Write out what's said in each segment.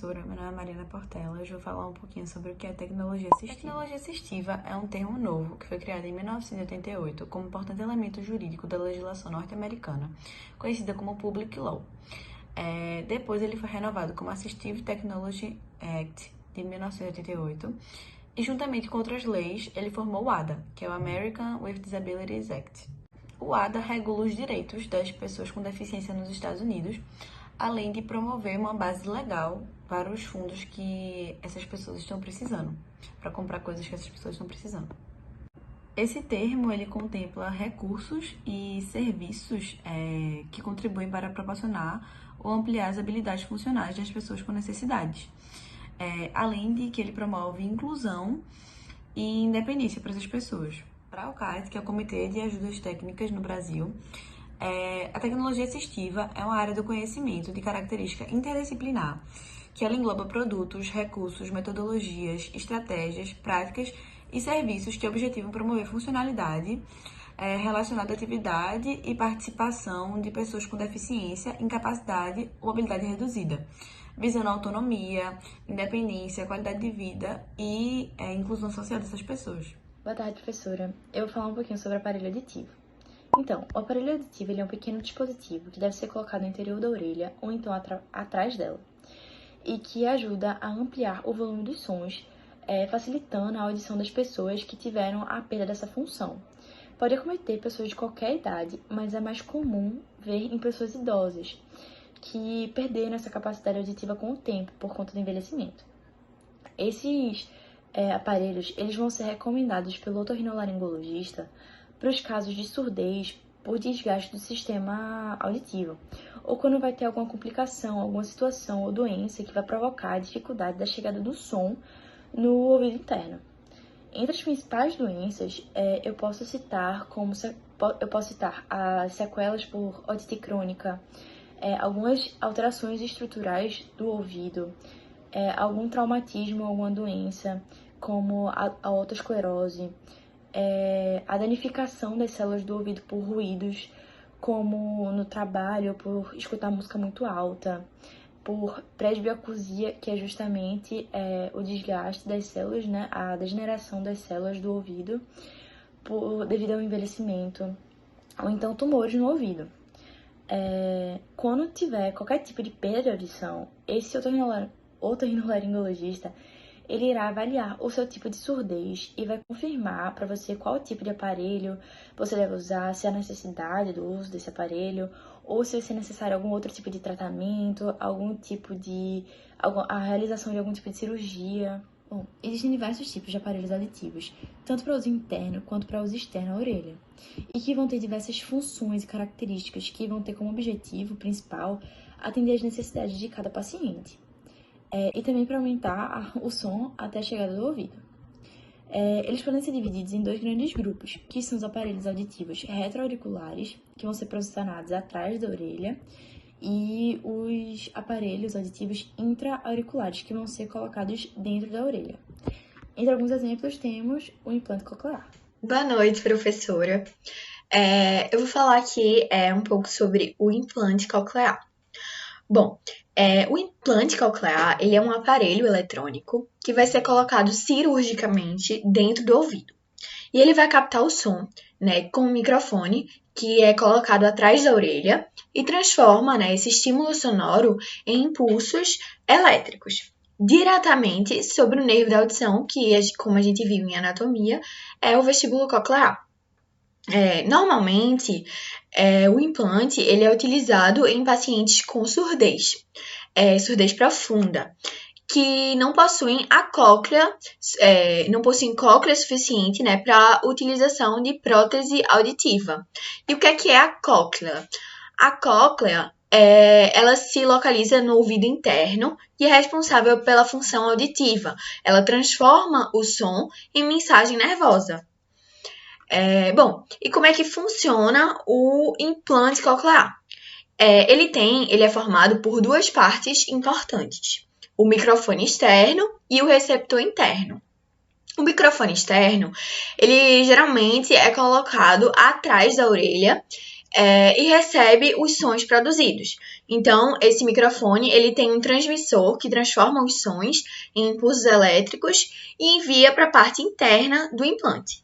professora, meu nome é Mariana Portela. Hoje eu vou falar um pouquinho sobre o que é tecnologia assistiva. Tecnologia assistiva é um termo novo que foi criado em 1988 como importante elemento jurídico da legislação norte-americana, conhecida como Public Law. Depois ele foi renovado como Assistive Technology Act de 1988 e, juntamente com outras leis, ele formou o ADA, que é o American with Disabilities Act. O ADA regula os direitos das pessoas com deficiência nos Estados Unidos, além de promover uma base legal para os fundos que essas pessoas estão precisando, para comprar coisas que essas pessoas estão precisando. Esse termo, ele contempla recursos e serviços que contribuem para proporcionar ou ampliar as habilidades funcionais das pessoas com necessidades, além de que ele promove inclusão e independência para essas pessoas. Para o CAT, que é o Comitê de Ajudas Técnicas no Brasil, a tecnologia assistiva é uma área do conhecimento de característica interdisciplinar, que ela engloba produtos, recursos, metodologias, estratégias, práticas e serviços que objetivam promover funcionalidade relacionada à atividade e participação de pessoas com deficiência, incapacidade ou habilidade reduzida, visando a autonomia, independência, qualidade de vida e inclusão social dessas pessoas. Boa tarde, professora. Eu vou falar um pouquinho sobre o aparelho auditivo. Então, o aparelho auditivo ele é um pequeno dispositivo que deve ser colocado no interior da orelha ou então atrás dela, e que ajuda a ampliar o volume dos sons, facilitando a audição das pessoas que tiveram a perda dessa função. Pode acometer pessoas de qualquer idade, mas é mais comum ver em pessoas idosas, que perderam essa capacidade auditiva com o tempo por conta do envelhecimento. Esses aparelhos eles vão ser recomendados pelo otorrinolaringologista para os casos de surdez por desgaste do sistema auditivo, ou quando vai ter alguma complicação, alguma situação ou doença que vai provocar a dificuldade da chegada do som no ouvido interno. Entre as principais doenças, eu posso citar as sequelas por otite crônica, algumas alterações estruturais do ouvido, algum traumatismo, alguma doença, como a otosclerose, a danificação das células do ouvido por ruídos, como no trabalho, por escutar música muito alta, por presbioacusia, que é justamente o desgaste das células, né, a degeneração das células do ouvido devido ao envelhecimento, ou então tumores no ouvido. Quando tiver qualquer tipo de perda de audição, esse otorrinolaringologista ele irá avaliar o seu tipo de surdez e vai confirmar para você qual tipo de aparelho você deve usar, se há necessidade do uso desse aparelho, ou se vai ser necessário algum outro tipo de tratamento, a realização de algum tipo de cirurgia. Bom, existem diversos tipos de aparelhos auditivos, tanto para uso interno quanto para uso externo à orelha, e que vão ter diversas funções e características que vão ter como objetivo principal atender às necessidades de cada paciente. E também para aumentar o som até a chegada do ouvido. Eles podem ser divididos em dois grandes grupos, que são os aparelhos auditivos retroauriculares, que vão ser posicionados atrás da orelha, e os aparelhos auditivos intra-auriculares, que vão ser colocados dentro da orelha. Entre alguns exemplos, temos o implante coclear. Boa noite, professora. Eu vou falar aqui um pouco sobre o implante coclear. Bom, o implante coclear ele é um aparelho eletrônico que vai ser colocado cirurgicamente dentro do ouvido. E ele vai captar o som, né, com um microfone que é colocado atrás da orelha e transforma, né, esse estímulo sonoro em impulsos elétricos diretamente sobre o nervo da audição, que, como a gente viu em anatomia, é o vestíbulo coclear. Normalmente, o implante ele é utilizado em pacientes com surdez profunda, que não possuem a cóclea, não possuem cóclea suficiente, né, para utilização de prótese auditiva. E o que é a cóclea? A cóclea, ela se localiza no ouvido interno e é responsável pela função auditiva. Ela transforma o som em mensagem nervosa. Bom, e como é que funciona o implante coclear? Ele é formado por duas partes importantes, o microfone externo e o receptor interno. O microfone externo, ele geralmente é colocado atrás da orelha e recebe os sons produzidos. Então, esse microfone ele tem um transmissor que transforma os sons em impulsos elétricos e envia para a parte interna do implante.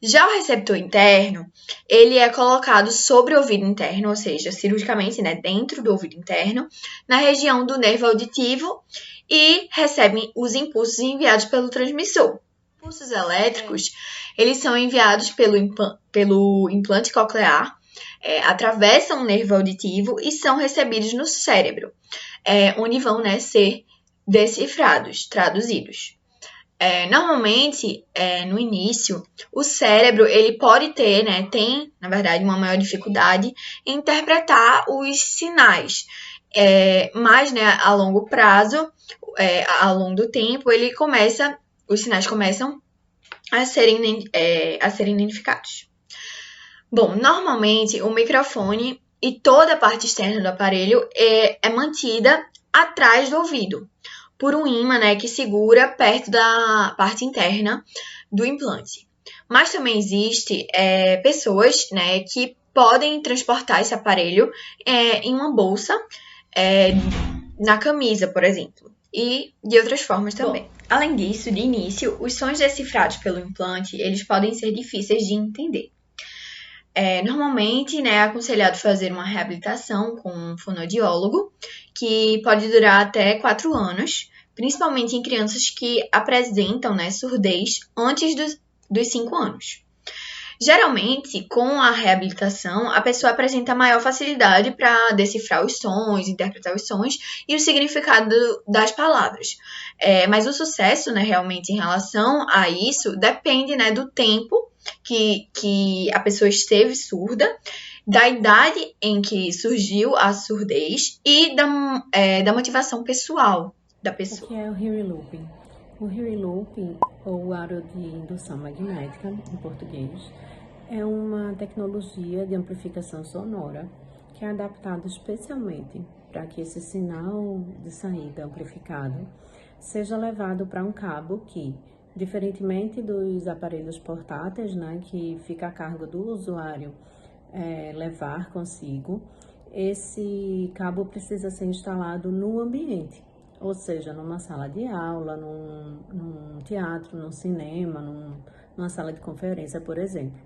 Já o receptor interno, ele é colocado sobre o ouvido interno, ou seja, cirurgicamente, né, dentro do ouvido interno, na região do nervo auditivo e recebe os impulsos enviados pelo transmissor. Impulsos elétricos, eles são enviados pelo implante coclear, atravessam o nervo auditivo e são recebidos no cérebro, onde vão, né, ser decifrados, traduzidos. Normalmente, no início, o cérebro ele pode ter, né, tem, na verdade, uma maior dificuldade em interpretar os sinais, mas, né, a longo prazo, ao longo do tempo, os sinais começam a serem identificados. Bom, normalmente, o microfone e toda a parte externa do aparelho é mantida atrás do ouvido, por um ímã, né, que segura perto da parte interna do implante. Mas também existe pessoas, né, que podem transportar esse aparelho em uma bolsa, na camisa, por exemplo, e de outras formas também. Bom, além disso, de início, os sons decifrados pelo implante, eles podem ser difíceis de entender. Normalmente, né, é aconselhado fazer uma reabilitação com um fonoaudiólogo, que pode durar até 4 anos, principalmente em crianças que apresentam, né, surdez antes dos 5 anos. Geralmente, com a reabilitação, a pessoa apresenta maior facilidade para decifrar os sons, interpretar os sons e o significado das palavras. Mas o sucesso, né, realmente, em relação a isso, depende, né, do tempo que a pessoa esteve surda, da idade em que surgiu a surdez e da motivação pessoal da pessoa. O que é o hearing looping? O hearing looping, ou aro de indução magnética, em português, é uma tecnologia de amplificação sonora que é adaptada especialmente para que esse sinal de saída amplificado seja levado para um cabo que, diferentemente dos aparelhos portáteis, né, que fica a cargo do usuário levar consigo, esse cabo precisa ser instalado no ambiente, ou seja, numa sala de aula, num teatro, num cinema, numa sala de conferência, por exemplo.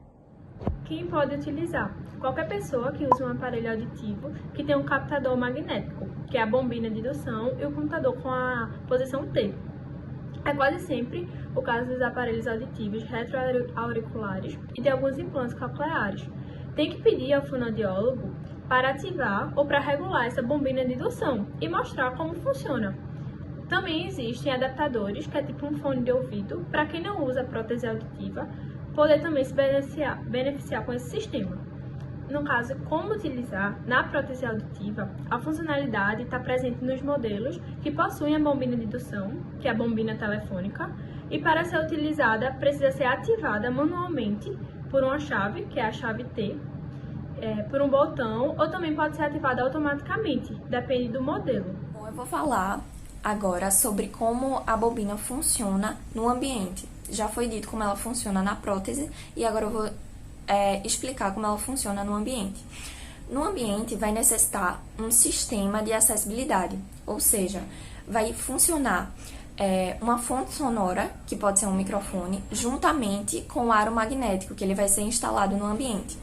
Quem pode utilizar? Qualquer pessoa que use um aparelho auditivo que tem um captador magnético, que é a bombina de indução, e o computador com a posição T. É quase sempre o caso dos aparelhos auditivos retroauriculares e de alguns implantes cocleares. Tem que pedir ao fonoaudiólogo para ativar ou para regular essa bombina de indução e mostrar como funciona. Também existem adaptadores, que é tipo um fone de ouvido, para quem não usa prótese auditiva, poder também se beneficiar com esse sistema. No caso, como utilizar na prótese auditiva, a funcionalidade está presente nos modelos que possuem a bombina de indução, que é a bombina telefônica, e para ser utilizada precisa ser ativada manualmente por uma chave, que é a chave T, por um botão, ou também pode ser ativada automaticamente, depende do modelo. Bom, eu vou falar agora sobre como a bobina funciona no ambiente. Já foi dito como ela funciona na prótese e agora eu vou explicar como ela funciona no ambiente. No ambiente vai necessitar um sistema de acessibilidade, ou seja, vai funcionar uma fonte sonora, que pode ser um microfone, juntamente com o aro magnético, que ele vai ser instalado no ambiente.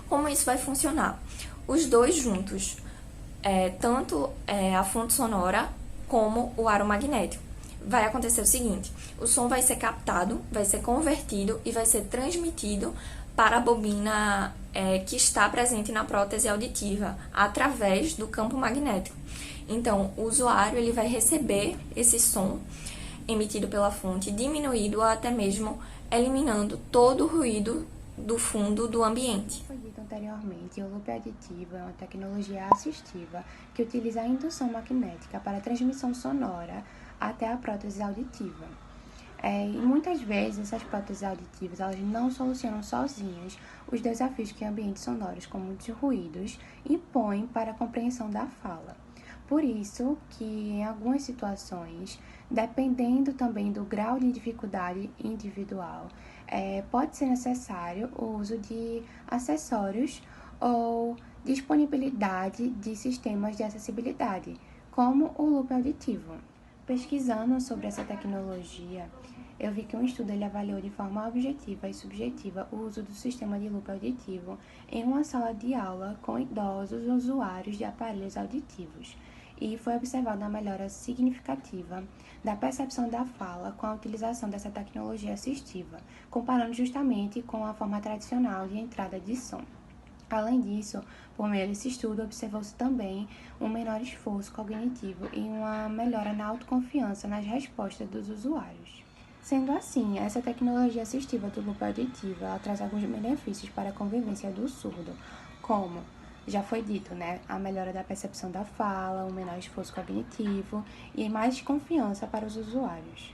Como isso vai funcionar? Os dois juntos, tanto a fonte sonora como o aro magnético. Vai acontecer o seguinte: o som vai ser captado, vai ser convertido e vai ser transmitido para a bobina que está presente na prótese auditiva, através do campo magnético. Então, o usuário ele vai receber esse som emitido pela fonte, diminuído ou até mesmo eliminando todo o ruído do fundo do ambiente. Como foi dito anteriormente, o loop aditivo é uma tecnologia assistiva que utiliza a indução magnética para a transmissão sonora até a prótese auditiva. E muitas vezes essas próteses auditivas elas não solucionam sozinhas os desafios que ambientes sonoros com muitos ruídos impõem para a compreensão da fala. Por isso que em algumas situações, dependendo também do grau de dificuldade individual, pode ser necessário o uso de acessórios ou disponibilidade de sistemas de acessibilidade, como o loop auditivo. Pesquisando sobre essa tecnologia, eu vi que um estudo ele avaliou de forma objetiva e subjetiva o uso do sistema de loop auditivo em uma sala de aula com idosos usuários de aparelhos auditivos, e foi observada uma melhora significativa da percepção da fala com a utilização dessa tecnologia assistiva, comparando justamente com a forma tradicional de entrada de som. Além disso, por meio desse estudo, observou-se também um menor esforço cognitivo e uma melhora na autoconfiança nas respostas dos usuários. Sendo assim, essa tecnologia assistiva do loop auditivo, ela traz alguns benefícios para a convivência do surdo, como já foi dito, a melhora da percepção da fala, um menor esforço cognitivo e mais confiança para os usuários.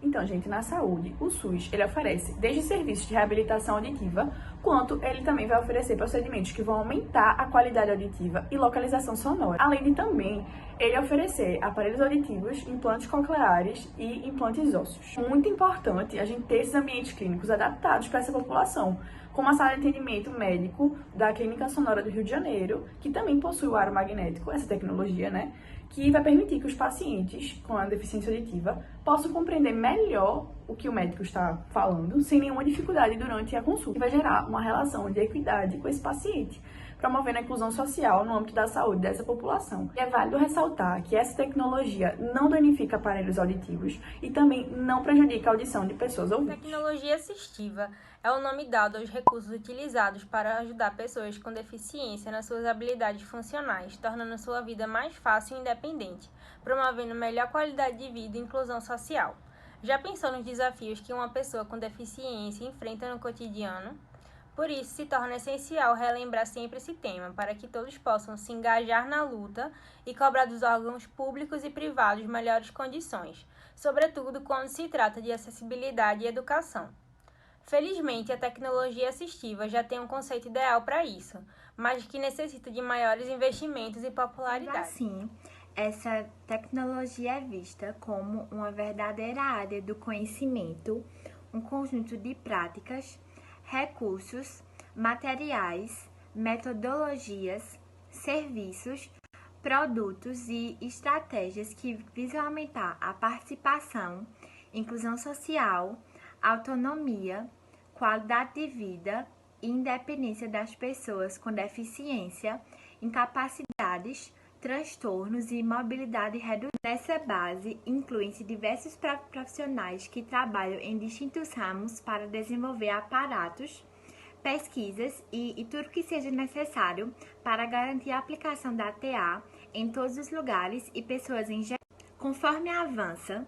Então, gente, na saúde, o SUS, ele oferece desde serviços de reabilitação auditiva, quanto ele também vai oferecer procedimentos que vão aumentar a qualidade auditiva e localização sonora. Além de também ele oferecer aparelhos auditivos, implantes cocleares e implantes ósseos. Muito importante a gente ter esses ambientes clínicos adaptados para essa população, como a sala de atendimento médico da Clínica Sonora do Rio de Janeiro, que também possui o aro magnético, essa tecnologia, que vai permitir que os pacientes com a deficiência auditiva possam compreender melhor o que o médico está falando, sem nenhuma dificuldade durante a consulta. E vai gerar uma relação de equidade com esse paciente, promovendo a inclusão social no âmbito da saúde dessa população. E é válido ressaltar que essa tecnologia não danifica aparelhos auditivos e também não prejudica a audição de pessoas ouvintes. Tecnologia assistiva é o nome dado aos recursos utilizados para ajudar pessoas com deficiência nas suas habilidades funcionais, tornando sua vida mais fácil e independente, promovendo melhor qualidade de vida e inclusão social. Já pensou nos desafios que uma pessoa com deficiência enfrenta no cotidiano? Por isso, se torna essencial relembrar sempre esse tema, para que todos possam se engajar na luta e cobrar dos órgãos públicos e privados melhores condições, sobretudo quando se trata de acessibilidade e educação. Felizmente, a tecnologia assistiva já tem um conceito ideal para isso, mas que necessita de maiores investimentos e popularidade. Assim, essa tecnologia é vista como uma verdadeira área do conhecimento, um conjunto de práticas, recursos, materiais, metodologias, serviços, produtos e estratégias que visam aumentar a participação, inclusão social, autonomia, qualidade de vida e independência das pessoas com deficiência, incapacidades, transtornos e mobilidade reduzida. Nessa base, incluem-se diversos profissionais que trabalham em distintos ramos para desenvolver aparatos, pesquisas e tudo que seja necessário para garantir a aplicação da TA em todos os lugares e pessoas em geral. Conforme avança,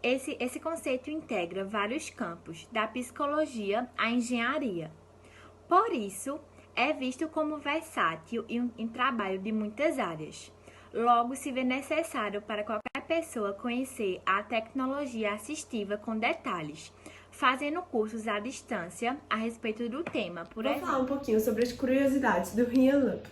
esse conceito integra vários campos, da psicologia à engenharia. Por isso, é visto como versátil e em trabalho de muitas áreas. Logo, se vê necessário para qualquer pessoa conhecer a tecnologia assistiva com detalhes, fazendo cursos à distância a respeito do tema. Vou falar um pouquinho sobre as curiosidades do Hearing Loop.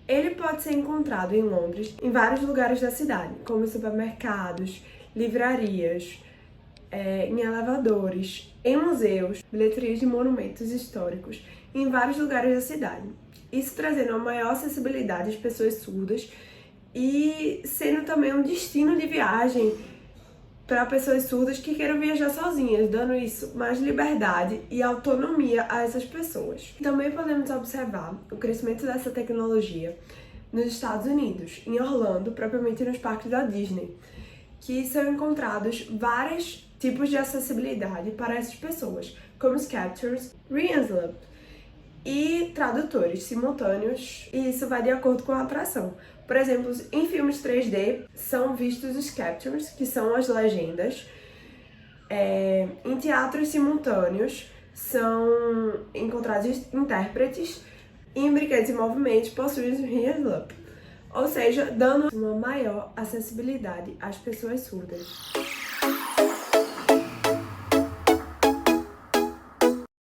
Ele pode ser encontrado em Londres, em vários lugares da cidade, como supermercados, livrarias, em elevadores, em museus, bilheterias de monumentos históricos, em vários lugares da cidade. Isso trazendo uma maior acessibilidade às pessoas surdas e sendo também um destino de viagem para pessoas surdas que queiram viajar sozinhas, dando isso mais liberdade e autonomia a essas pessoas. Também podemos observar o crescimento dessa tecnologia nos Estados Unidos, em Orlando, propriamente nos parques da Disney, que são encontrados vários tipos de acessibilidade para essas pessoas, como os captures, Hearing Loop e tradutores simultâneos, e isso vai de acordo com a atração. Por exemplo, em filmes 3D são vistos os captures, que são as legendas. Em teatros simultâneos são encontrados intérpretes, e em brinquedos em movimento possuem os Hearing Loop, ou seja, dando uma maior acessibilidade às pessoas surdas.